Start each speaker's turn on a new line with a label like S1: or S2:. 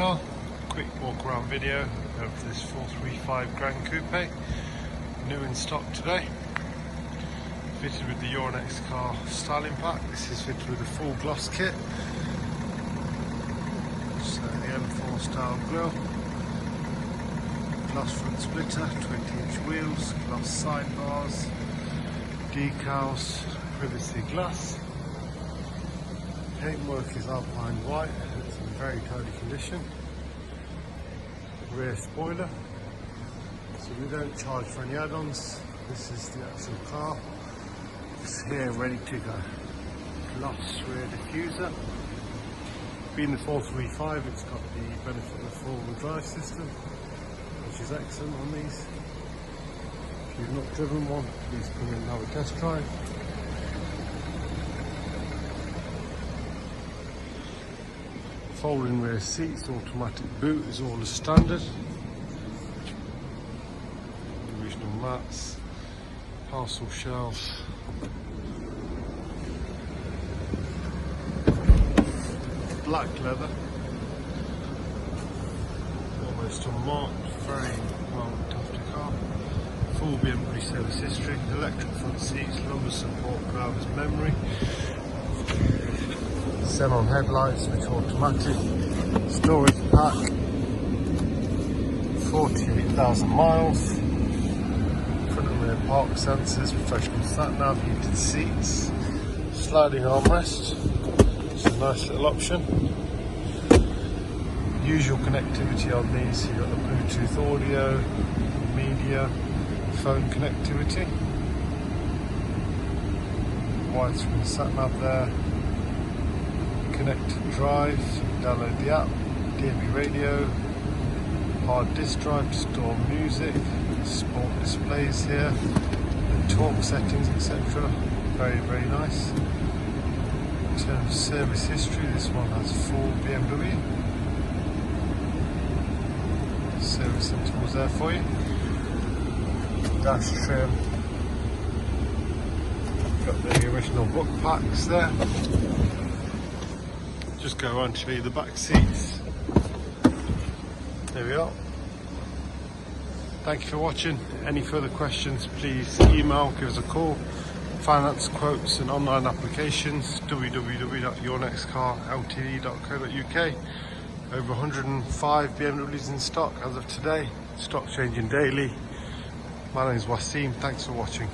S1: car. Quick walk around video of this 435 Grand Coupe, new in stock today. Fitted with the Euronext car styling pack. This is fitted with a full gloss kit. So the M4 style grille, gloss front splitter, 20-inch wheels, gloss sidebars, decals, privacy glass. Paintwork is alpine white, it's in very tidy condition. Rear spoiler, so we don't charge for any add-ons. This is the actual car. It's here ready to go. Gloss rear diffuser. Being the 435, it's got the benefit of the four-wheel drive system, which is excellent on these. If you've not driven one, please come in and have a test drive. Folding rear seats, automatic boot is all as standard. Original mats, parcel shelves. Black leather, almost unmarked, very well looked after car. Full BMW service history, electric front seats, lumbar support, driver's memory. Xenon headlights, which are automatic. Storage pack, 48,000 miles. Front and rear park sensors, professional sat nav, heated seats, sliding armrest. It's a nice little option. Usual connectivity on these, you've got the Bluetooth audio, media, phone connectivity. Widescreen sat nav there. Connect to Drive, download the app, DB radio, hard disk drive to store music, sport displays here, the torque settings, etc. Very, very nice. In terms of service history, this one has full BMW. Service intervals there for you. Dash trim. Got the original book packs there. Just go around to show you the back seats. There we are. Thank you for watching. Any further questions, please email, give us a call. Finance quotes and online applications, www.yournextcarltd.co.uk. Over 105 BMWs in stock as of today. Stock changing daily. My name is Wasim. Thanks for watching.